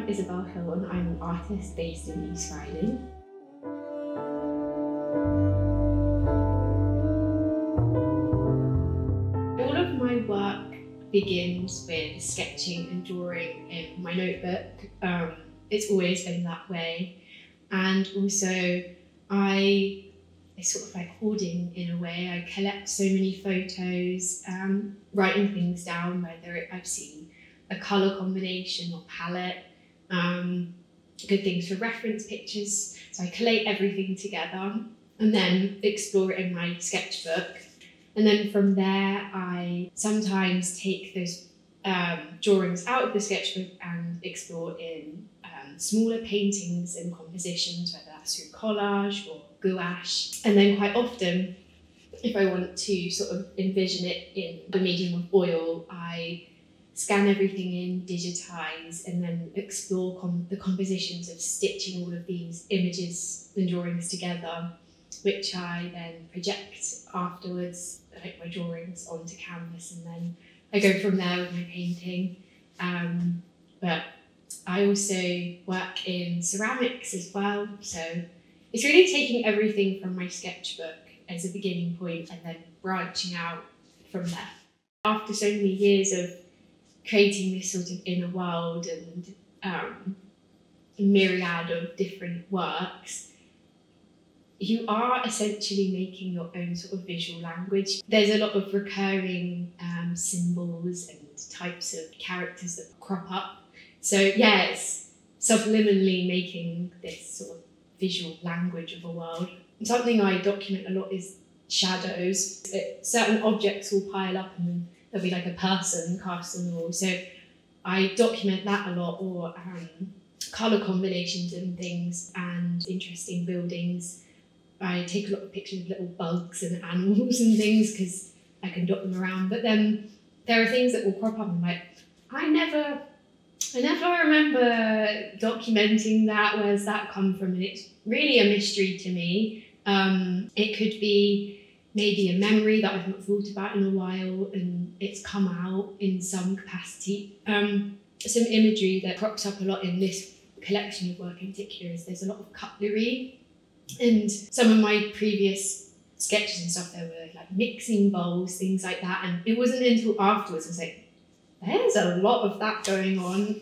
Isobel Hill and I'm an artist based in East Riding. All of my work begins with sketching and drawing in my notebook. It's always been that way, and also it's sort of like hoarding in a way. I collect so many photos, writing things down, whether I've seen a colour combination or palette, good things for reference pictures. So I collate everything together and then explore it in my sketchbook. And then from there, I sometimes take those drawings out of the sketchbook and explore in smaller paintings and compositions, whether that's through collage or gouache. And then quite often, if I want to sort of envision it in the medium of oil, I scan everything in, digitize, and then explore the compositions of stitching all of these images and drawings together, which I then project afterwards, like my drawings onto canvas, and then I go from there with my painting. But I also work in ceramics as well, so it's really taking everything from my sketchbook as a beginning point and then branching out from there. After so many years of creating this sort of inner world and myriad of different works, you are essentially making your own sort of visual language. There's a lot of recurring symbols and types of characters that crop up. So yeah, it's subliminally making this sort of visual language of a world. Something I document a lot is shadows. Certain objects will pile up and then there'll be like a person cast on the wall. So I document that a lot, or colour combinations and things, and interesting buildings. I take a lot of pictures of little bugs and animals and things because I can dot them around. But then there are things that will crop up and I'm like, I never remember documenting that. Where's that come from? And it's really a mystery to me. It could be maybe a memory that I've not thought about in a while and it's come out in some capacity. Some imagery that crops up a lot in this collection of work in particular is there's a lot of cutlery, and some of my previous sketches and stuff, there were like mixing bowls, things like that, and it wasn't until afterwards I was like, there's a lot of that going on,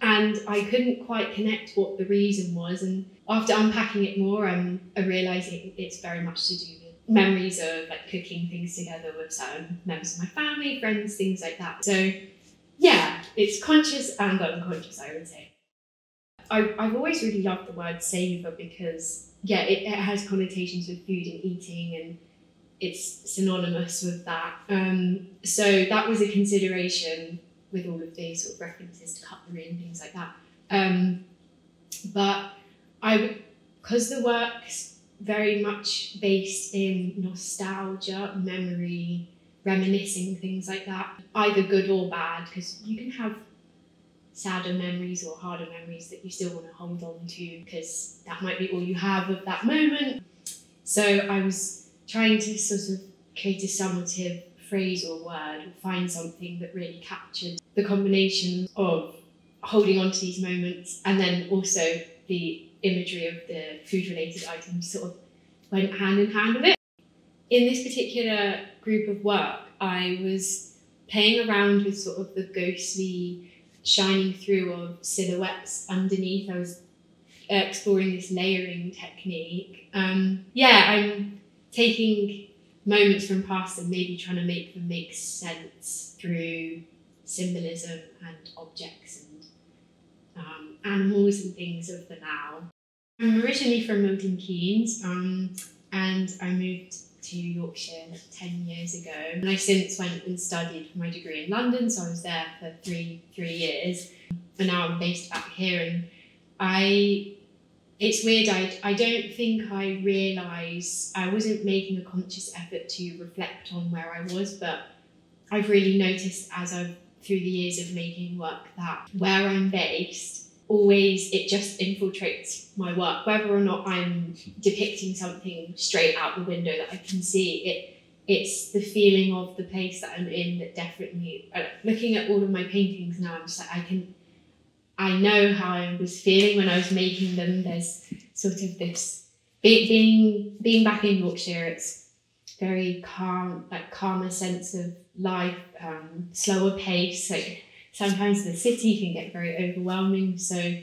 and I couldn't quite connect what the reason was. And after unpacking it more, I realised it's very much to do with memories of like cooking things together with certain members of my family, friends, things like that. So yeah, it's conscious and unconscious, I would say. I've always really loved the word savour because yeah, it has connotations with food and eating, and it's synonymous with that. So that was a consideration with all of these sort of references to cutlery and things like that. But because the work's very much based in nostalgia, memory, reminiscing, things like that, either good or bad, because you can have sadder memories or harder memories that you still want to hold on to because that might be all you have of that moment. So I was trying to sort of create a summative phrase or word, or find something that really captured the combination of holding on to these moments and then also the imagery of the food-related items sort of went hand in hand with it. In this particular group of work, I was playing around with sort of the ghostly shining through of silhouettes underneath. I was exploring this layering technique. Yeah, I'm taking moments from past and maybe trying to make them make sense through symbolism and objects and animals and things of the now. I'm originally from Milton Keynes, and I moved to Yorkshire 10 years ago. And I since went and studied for my degree in London, so I was there for three years. And now I'm based back here, and it's weird, I don't think I realised, I wasn't making a conscious effort to reflect on where I was, but I've really noticed through the years of making work that where I'm based, always it just infiltrates my work, whether or not I'm depicting something straight out the window that I can see. It's the feeling of the place that I'm in that definitely, looking at all of my paintings now, I'm just like, I know how I was feeling when I was making them. There's sort of this, being back in Yorkshire, it's very calm, like calmer sense of life, slower pace. Like sometimes the city can get very overwhelming. So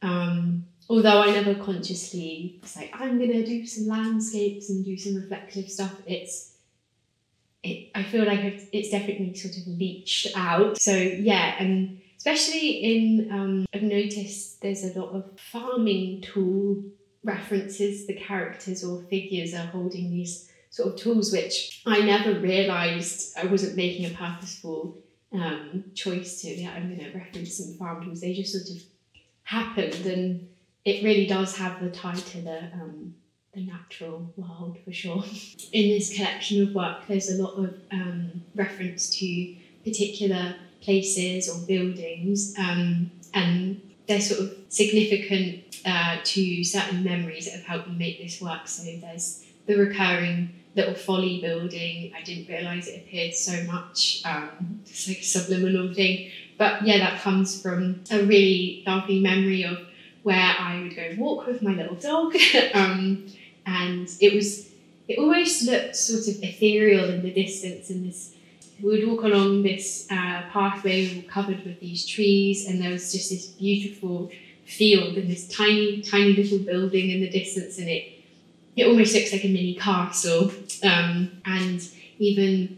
although I never consciously was like, I'm gonna do some landscapes and do some reflective stuff, I feel like it's definitely sort of leached out. So yeah, and especially in, I've noticed there's a lot of farming tool references. The characters or figures are holding these sort of tools, which I never realised. I wasn't making a purposeful choice to, yeah, I'm going to reference some farm tools. They just sort of happened, and it really does have the tie to the natural world for sure. In this collection of work, there's a lot of reference to particular places or buildings, and they're sort of significant to certain memories that have helped me make this work. So there's the recurring little folly building. I didn't realise it appeared so much. It's like a subliminal thing. But yeah, that comes from a really lovely memory of where I would go walk with my little dog. And it always looked sort of ethereal in the distance, and we would walk along this pathway covered with these trees, and there was just this beautiful field and this tiny little building in the distance, and it almost looks like a mini castle, and even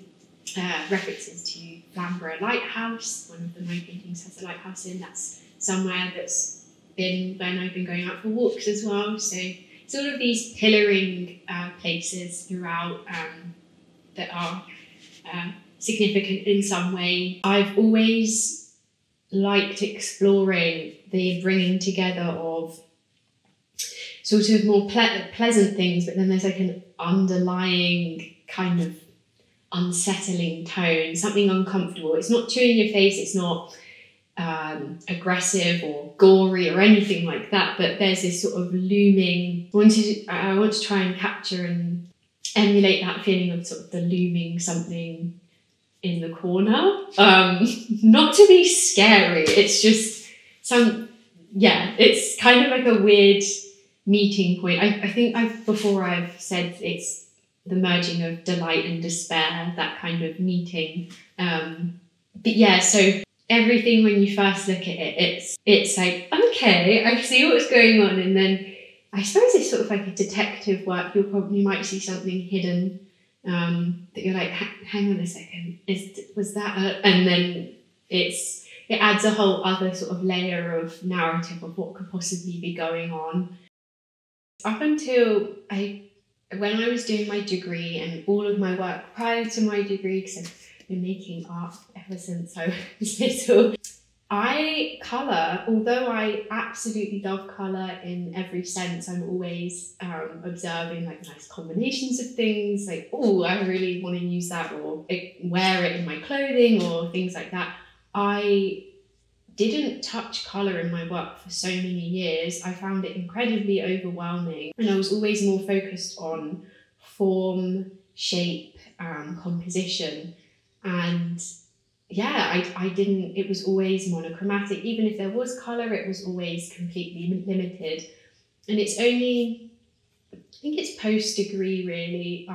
references to Flamborough Lighthouse. One of my paintings has a lighthouse in. That's somewhere that's been when I've been going out for walks as well. So it's all of these pillaring places throughout that are significant in some way. I've always liked exploring the bringing together of sort of more pleasant things, but then there's like an underlying kind of unsettling tone, something uncomfortable. It's not too in your face, it's not aggressive or gory or anything like that, but there's this sort of looming, I want to try and capture and emulate that feeling of sort of the looming something in the corner. Not to be scary, it's just it's kind of like a weird meeting point. I think before I've said it's the merging of delight and despair, that kind of meeting. But yeah, so everything when you first look at it, it's like, okay, I see what's going on, and then I suppose it's sort of like a detective work. You might see something hidden that you're like, hang on a second, was that and then it adds a whole other sort of layer of narrative of what could possibly be going on. Up until when I was doing my degree and all of my work prior to my degree, because I've been making art ever since I was little, although I absolutely love colour in every sense, I'm always observing like nice combinations of things, like, oh, I really want to use that, or wear it in my clothing or things like that. I didn't touch colour in my work for so many years. I found it incredibly overwhelming, and I was always more focused on form, shape, composition, and yeah, it was always monochromatic. Even if there was colour, it was always completely limited. And it's only, I think it's post-degree really,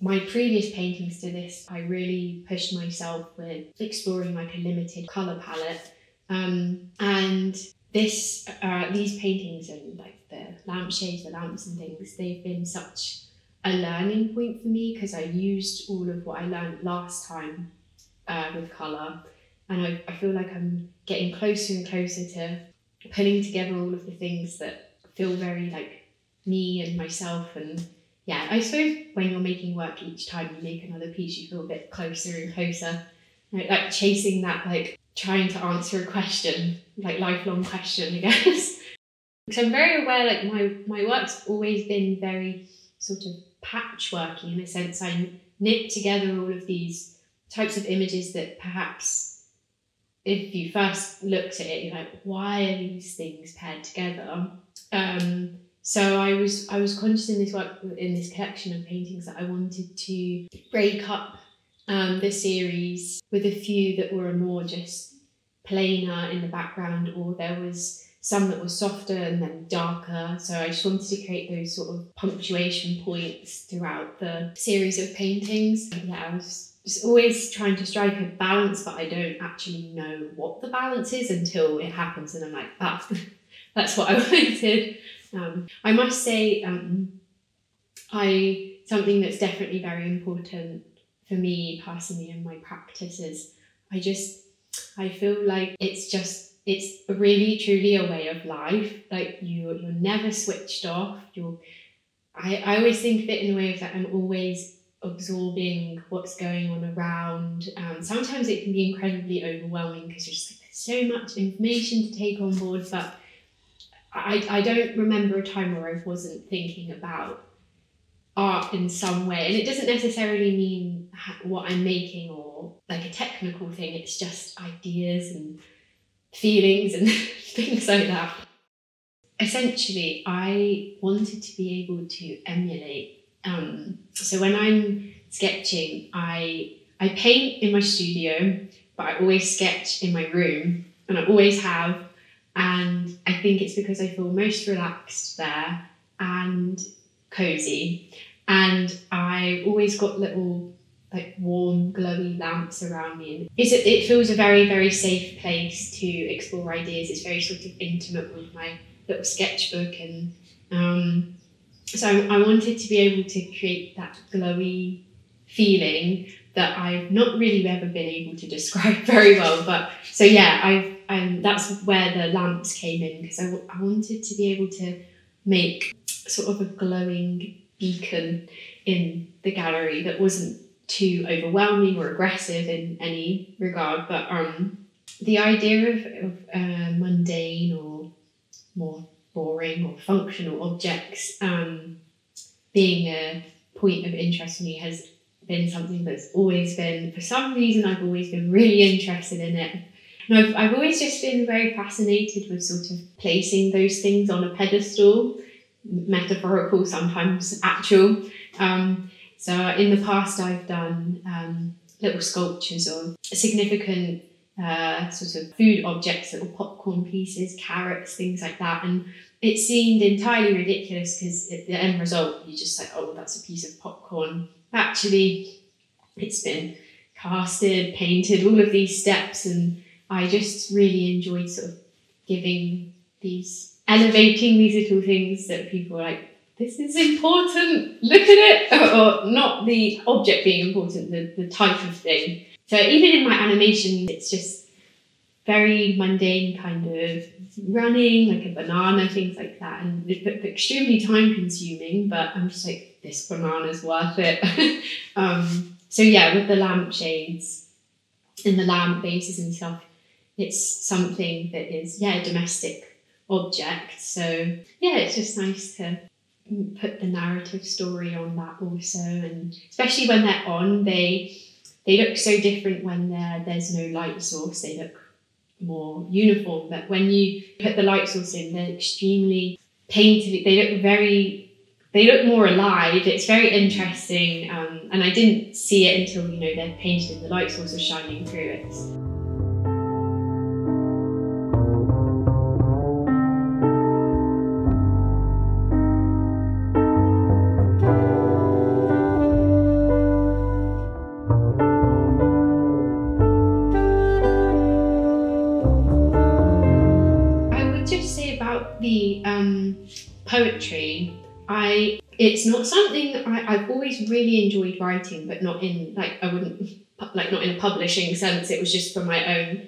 my previous paintings to this, I really pushed myself with exploring like a limited colour palette. And these paintings and like the lampshades, the lamps and things, they've been such a learning point for me, because I used all of what I learned last time with colour, and I feel like I'm getting closer and closer to putting together all of the things that feel very like me and myself. And yeah, I suppose when you're making work, each time you make another piece, you feel a bit closer and closer, like chasing that, like trying to answer a question, like lifelong question, I guess. Because I'm very aware, like my work's always been very sort of patchworky in a sense. I knit together all of these types of images that perhaps if you first looked at it, you're like, why are these things paired together? So I was conscious in this work, in this collection of paintings, that I wanted to break up the series with a few that were more just plainer in the background, or there was some that were softer and then darker. So I just wanted to create those sort of punctuation points throughout the series of paintings. Yeah, I was just always trying to strike a balance, but I don't actually know what the balance is until it happens, and I'm like, ah, that's what I wanted. I must say, something that's definitely very important for me personally in my practice is I feel like it's really truly a way of life. Like you're never switched off. I always think of it in a way of that I'm always absorbing what's going on around. Sometimes it can be incredibly overwhelming because you're just like, there's so much information to take on board, but I don't remember a time where I wasn't thinking about art in some way. And it doesn't necessarily mean what I'm making or like a technical thing, it's just ideas and feelings and things like that. Essentially, I wanted to be able to emulate. So when I'm sketching, I paint in my studio, but I always sketch in my room, and I always have. And I think it's because I feel most relaxed there and cozy. And I always got little like warm, glowy lamps around me. It feels a very, very safe place to explore ideas. It's very sort of intimate with my little sketchbook, and so I wanted to be able to create that glowy feeling that I've not really ever been able to describe very well. But so yeah, that's where the lamps came in, because I wanted to be able to make sort of a glowing beacon in the gallery that wasn't too overwhelming or aggressive in any regard. But the idea of mundane or more boring or functional objects being a point of interest for me has been something that's always been, for some reason, I've always been really interested in it. And I've always just been very fascinated with sort of placing those things on a pedestal, metaphorical, sometimes actual. So in the past, I've done little sculptures of significant sort of food objects, little popcorn pieces, carrots, things like that. And it seemed entirely ridiculous because at the end result, you're just like, oh, that's a piece of popcorn. Actually, it's been casted, painted, all of these steps. And I just really enjoyed sort of elevating these little things that people are like, this is important, look at it. Or not the object being important, the type of thing. So even in my animation, it's just very mundane, kind of running, like a banana, things like that. And it's extremely time consuming, but I'm just like, this banana's worth it. So yeah, with the lampshades and the lamp bases and stuff, it's something that is, a domestic object. So yeah, it's just nice to put the narrative story on that also. And especially when they're on, they look so different when there's no light source. They look more uniform, but when you put the light source in, they're extremely painted. They look more alive. It's very interesting, and I didn't see it until they're painted and the light source is shining through it. The poetry, it's not something I've always really enjoyed writing, but not in not in a publishing sense. It was just for my own,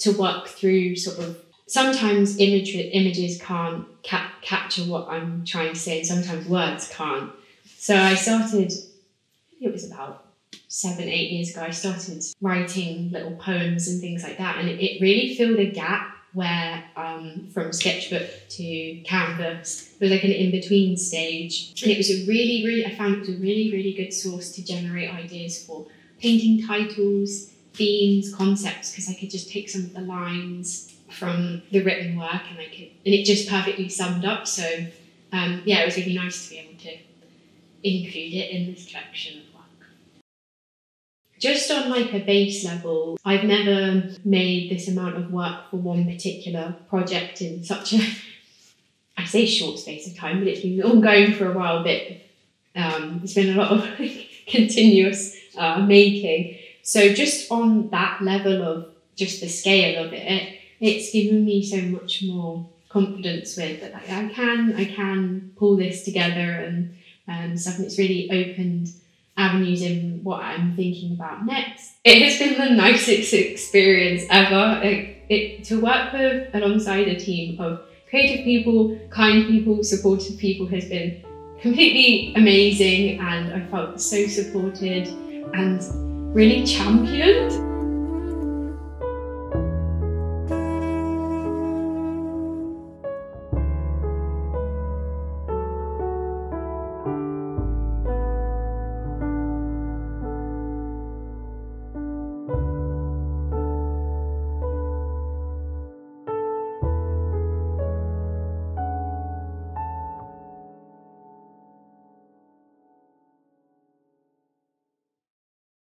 to work through sort of, sometimes images can't capture what I'm trying to say, and sometimes words can't. So I started, it was about 7-8 years ago, I started writing little poems and things like that, and it really filled a gap where from sketchbook to canvas, it was like an in-between stage. And it was I found it was a really, really good source to generate ideas for painting titles, themes, concepts, because I could just take some of the lines from the written work and it just perfectly summed up. So it was really nice to be able to include it in this collection of work. just on like a base level, I've never made this amount of work for one particular project in such a, I say short space of time, but it's been ongoing for a while, but it's been a lot of continuous making. So just on that level of just the scale of it, it's given me so much more confidence with that I can pull this together and stuff, and it's really opened avenues in what I'm thinking about next. It has been the nicest experience ever. To work with alongside a team of creative people, kind people, supportive people has been completely amazing, and I felt so supported and really championed.